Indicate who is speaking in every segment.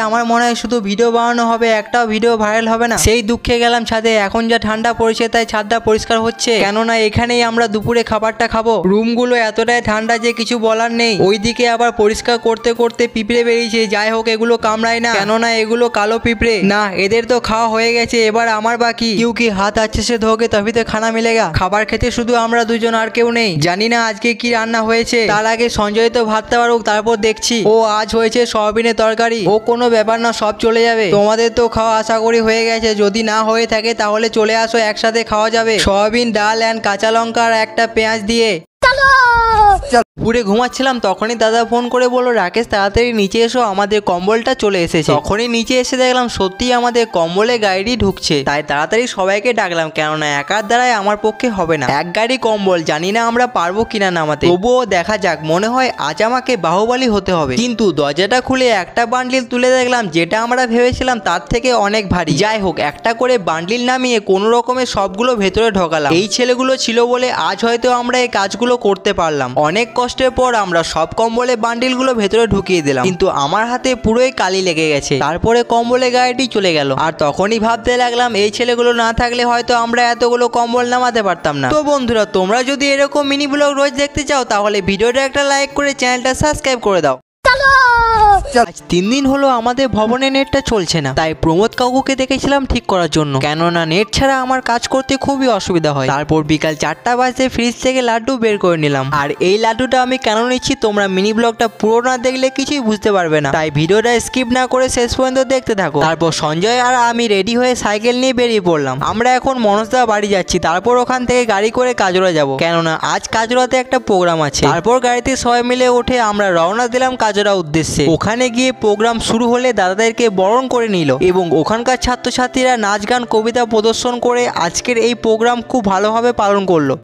Speaker 1: আমার মনে হয় শুধু ভিডিও বানানো হবে, একটাও ভিডিও ভাইরাল হবে না। সেই দুঃখে গেলাম ছাদে। এখন যা ঠান্ডা পড়েছে তাই ছাদটা পরিষ্কার হচ্ছে, কেননা এখানেই আমরা দুপুরে খাবারটা খাবো। রুমগুলো এতটাই ঠান্ডা যে কিছু বলার নেই। ওইদিকে আবার পরিষ্কার করতে করতে পিঁপড়ে বেরিয়েছে। যাই হোক, এগুলো কামড়ায় না, কেননা এগুলো কালো পিঁপড়ে না। এদের তো খাওয়া হয়ে গেছে, এবার আমার বাকি। কি হাত আছে সে ধোকে তবে তো খানা মিলেগা। খাবার খেতে শুধু আমরা দুজন, আর কেউ নেই। জানি না আজকে কি রান্না হয়েছে। তার আগে সঞ্জয় তো ভাতটা পারুক, তারপর দেখছি। ও আজ হয়েছে সয়াবিনের তরকারি। ও কোনো ব্যাপার না, সব চলে যাবে। তোমাদের তো খাওয়া আশা করি হয়ে গেছে। যদি না হয়ে থাকে তাহলে চলে আসো, একসাথে খাওয়া যাবে। সয়াবিন, ডাল এন্ড কাঁচা লঙ্কা আর একটা পেঁয়াজ দিয়ে। পুরে ঘুমাচ্ছিলাম, তখনই দাদা ফোন করে বললো, রাকেশ তাড়াতাড়ি নিচে এসো, আমাদের কম্বলটা চলে এসেছে। তখনই নিচে এসে দেখলাম সত্যি আমাদের কম্বলে গাড়ি ঢুকছে। তাই তাড়াতাড়ি সবাইকে ডাকলাম, কেননা একার দ্বারাই আমার পক্ষে হবে না। এক গাড়ি কম্বল, জানি না আমরা পারবো কিনা নামাতে, তবুও দেখা যাক। মনে হয় আজ আমাকে বাহুবলী হতে হবে। কিন্তু দরজাটা খুলে একটা বান্ডিল তুলে দেখলাম, যেটা আমরা ভেবেছিলাম তার থেকে অনেক ভারী। যাই হোক, একটা করে বান্ডিল নামিয়ে কোনো রকমের সবগুলো ভেতরে ঢোকালাম। এই ছেলেগুলো ছিল বলে আজ হয়তো আমরা এই কাজগুলো করতে পারলাম। অনেক কষ্টের পর আমরা সব কম্বলে বান্ডিলগুলো ভেতরে ঢুকিয়ে দিলাম, কিন্তু আমার হাতে পুরোই কালি লেগে গেছে। তারপরে কম্বলে গাড়িটি চলে গেল। আর তখনই ভাবতে লাগলাম, এই ছেলেগুলো না থাকলে হয়তো আমরা এতগুলো কম্বল নামাতে পারতাম না। তো বন্ধুরা, তোমরা যদি এরকম মিনি ব্লগ রোজ দেখতে চাও তাহলে ভিডিওটা একটা লাইক করে চ্যানেলটা সাবস্ক্রাইব করে দাও। আজ 3 দিন হলো আমাদের ভবনে নেটটা চলছে না, তাই প্রমোদ কাকুকে দেখেছিলাম ঠিক করার জন্য, কেননা নেট ছাড়া আমার কাজ করতে খুবই অসুবিধা হয়। তারপর বিকাল 4টা বাজে ফ্রিজ থেকে লাড্ডু বের করে নিলাম। আর এই লাড্ডুটা আমি কেন নিচ্ছি তোমরা মিনি ব্লগটা পুরো না দেখলে কিছুই বুঝতে পারবে না, তাই ভিডিওটা স্কিপ না করে শেষ পর্যন্ত দেখতে থাকো। তারপর সঞ্জয় আর আমি রেডি হয়ে সাইকেল নিয়ে বেরিয়ে পড়লাম। আমরা এখন মনসদা বাড়ি যাচ্ছি, তারপর ওখান থেকে গাড়ি করে কাজরা যাব, কেননা আজ কাজরাতে একটা প্রোগ্রাম আছে। তারপর গাড়িতে সবাই মিলে উঠে আমরা রওনা দিলাম কাজরা উদ্দেশ্যে। ওখানে গিয়ে প্রোগ্রাম শুরু হলে দাদাদেরকে বরণ করে নিল এবং ওখানকার ছাত্রছাত্রীরা নাচ গান কবিতা প্রদর্শন করে আজকের এই প্রোগ্রাম খুব ভালোভাবে পালন করলো।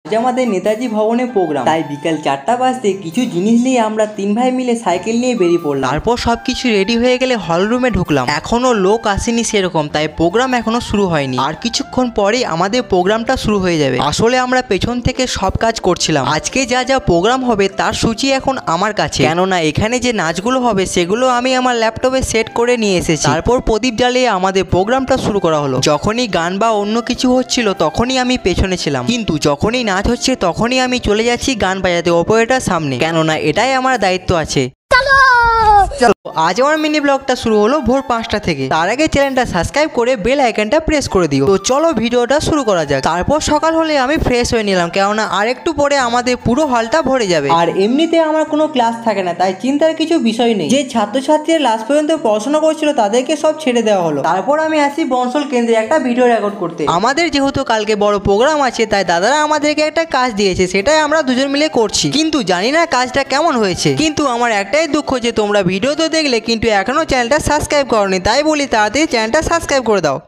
Speaker 1: আজ আমাদের নেতাজি ভবনে প্রোগ্রাম, তাই বিকাল 4টা বাজতে কিছু জিনিস নিয়ে আমরা 3 ভাই মিলে সাইকেল নিয়ে বেরিয়ে পড়লাম। তারপর সবকিছু রেডি হয়ে গেলে হল রুমে ঢুকলাম। এখনো লোক আসেনি সেরকম, তাই প্রোগ্রাম এখনো শুরু হয়নি। আর কিছুক্ষণ পরেই আমাদের প্রোগ্রামটা শুরু হয়ে যাবে। আসলে আমরা পেছন থেকে সব কাজ করছিলাম। আজকে যা যা প্রোগ্রাম হবে তার সূচি এখন আমার কাছে, কেননা এখানে যে নাচগুলো হবে সেগুলো আমি আমার ল্যাপটপে সেট করে নিয়ে এসেছি। তারপর প্রদীপ জ্বালিয়ে আমাদের প্রোগ্রামটা শুরু করা হলো। যখনই গান বা অন্য কিছু হচ্ছিল তখনই আমি পেছনে ছিলাম, কিন্তু যখনই নাচ হচ্ছে তখনই আমি চলে যাচ্ছি গান বাজাতে অপারেটর সামনে, কেননা এটাই আমার দায়িত্ব আছে। চলো, আজ আমার মিনি ব্লগটা শুরু হলো ভোর 5টা থেকে। তার আগে চ্যানেলটা সাবস্ক্রাইব করে বেল আইকনটা প্রেস করে দিও। তো চলো ভিডিওটা শুরু করা যাক। তারপর সকাল হলে আমি ফ্রেশ হয়ে নিলাম, কেননা আর একটু পরে আমাদের পুরো হলটা ভরে যাবে। আর এমনিতে আমার কোনো ক্লাস থাকে না, তাই চিন্তার কিছু বিষয় নেই। যে ছাত্রছাত্রীরা লাস্ট পর্যন্ত পড়াশোনা করছিল তাদেরকে সব ছেড়ে দেওয়া হলো। তারপর আমি আসি বনসল কেন্দ্রে একটা ভিডিও রেকর্ড করতে। আমাদের যেহেতু কালকে বড় প্রোগ্রাম আছে, তাই দাদারা আমাদেরকে একটা কাজ দিয়েছে, সেটাই আমরা দুজন মিলে করছি। কিন্তু জানি না কাজটা কেমন হয়েছে। কিন্তু আমার একটাই দুঃখ যে তোমরা ভিডিও তো দেখলে কিন্তু এখনো চ্যানেলটা সাবস্ক্রাইব করোনি, তাই বলি তাড়াতাড়ি চ্যানেলটা সাবস্ক্রাইব করে দাও।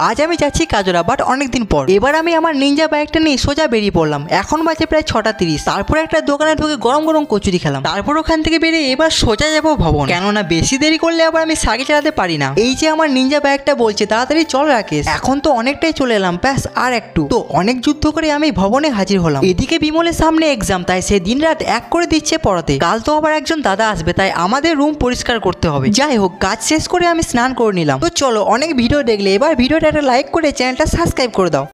Speaker 1: আজ আমি যাচ্ছি কাজরা, বাট অনেকদিন পর। এবার আমি আমার নিনজা বাইকটা নিয়ে সোজা বেরিয়ে পড়লাম। এখন বাজে প্রায় 6:30। তারপর একটা দোকানে ঢুকে গরম গরম কচুরি খেলাম। তারপর ওখান থেকে বেরিয়ে এবার সোজা যাবো ভবন, কেননা বেশি দেরি করলে আবার আমি সাইকেল চালাতে পারি না। এই যে আমার নিনজা বাইকটা বলছে তাড়াতাড়ি চল রাকেশ, এখন তো অনেকটাই চলে এলাম, ব্যাস আর একটু। তো অনেক যুদ্ধ করে আমি ভবনে হাজির হলাম। এদিকে বিমলের সামনে এক্সাম, তাই সে দিন রাত এক করে দিচ্ছে পড়াতে। কাল তো আবার একজন দাদা আসবে, তাই আমাদের রুম পরিষ্কার করতে হবে। যাই হোক, কাজ শেষ করে আমি স্নান করে নিলাম। তো চলো, অনেক ভিডিও দেখলে এবার ভিডিওটা একটা লাইক করে চ্যানেলটা সাবস্ক্রাইব করে দাও।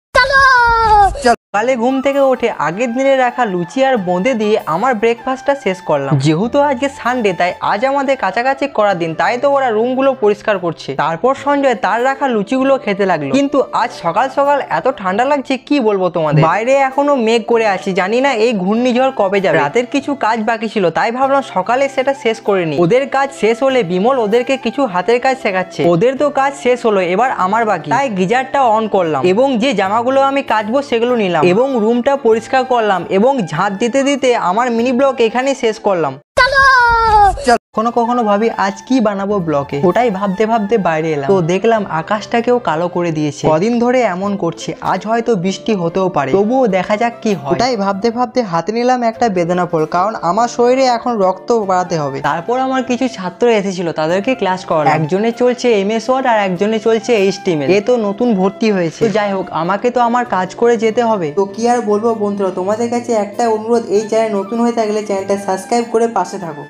Speaker 1: সকালে ঘুম থেকে উঠে আগের দিনে রাখা লুচি আর বোঁদে দিয়ে আমার ব্রেকফাস্টটা শেষ করলাম। যেহেতু আজকে সানডে, তাই আজ আমাদের কাছাকাছি করার দিন, তাই তো ওরা রুমগুলো পরিষ্কার করছে। তারপর সঞ্জয় তার রাখা লুচিগুলো খেতে লাগলো। কিন্তু আজ সকাল সকাল এত ঠান্ডা লাগছে কি বলবো তোমাদের। বাইরে এখনো মেঘ করে আছি, জানি না এই ঘূর্ণিঝড় কবে যাবে। রাতের কিছু কাজ বাকি ছিল, তাই ভাবলাম সকালে সেটা শেষ করে নি। ওদের কাজ শেষ হলে বিমল ওদেরকে কিছু হাতের কাজ শেখাচ্ছে। ওদের তো কাজ শেষ হলো, এবার আমার বাকি, তাই গিজারটা অন করলাম এবং যে জামাগুলো আমি কাচবো সেগুলো নিলাম এবং রুমটা পরিষ্কার করলাম এবং ঝাঁট দিতে দিতে আমার মিনি ব্লগ এখানেই শেষ করলাম। কখনো কখনো ভাবি আজ কি বানাবো ব্লগে, ওটাই ভাবতে ভাবতে বাইরে এলাম। তো দেখলাম আকাশটাকেও কালো করে দিয়েছে। কদিন ধরে এমন করছে, আজ হয়তো বৃষ্টি হতেও পারে, তবুও দেখা যাক কি হয়। ওটাই ভাবতে ভাবতে হাতে নিলাম একটা বেদনা ফল, কারণ আমার শরীরে এখন রক্ত বাড়াতে হবে। তারপর আমার কিছু ছাত্র এসেছিল, তাদেরকে ক্লাস করালাম। একজনে চলছে MS ওয়ার্ড আর একজনে চলছে HTML। এ তো নতুন ভর্তি হয়েছে। তো যাই হোক, আমাকে তো আমার কাজ করে যেতে হবে। তো কি আর বলবো বন্ধুরা, তোমাদের কাছে একটা অনুরোধ, এই চ্যানেল নতুন হয়ে থাকলে চ্যানেলটা সাবস্ক্রাইব করে পাশে থাকো।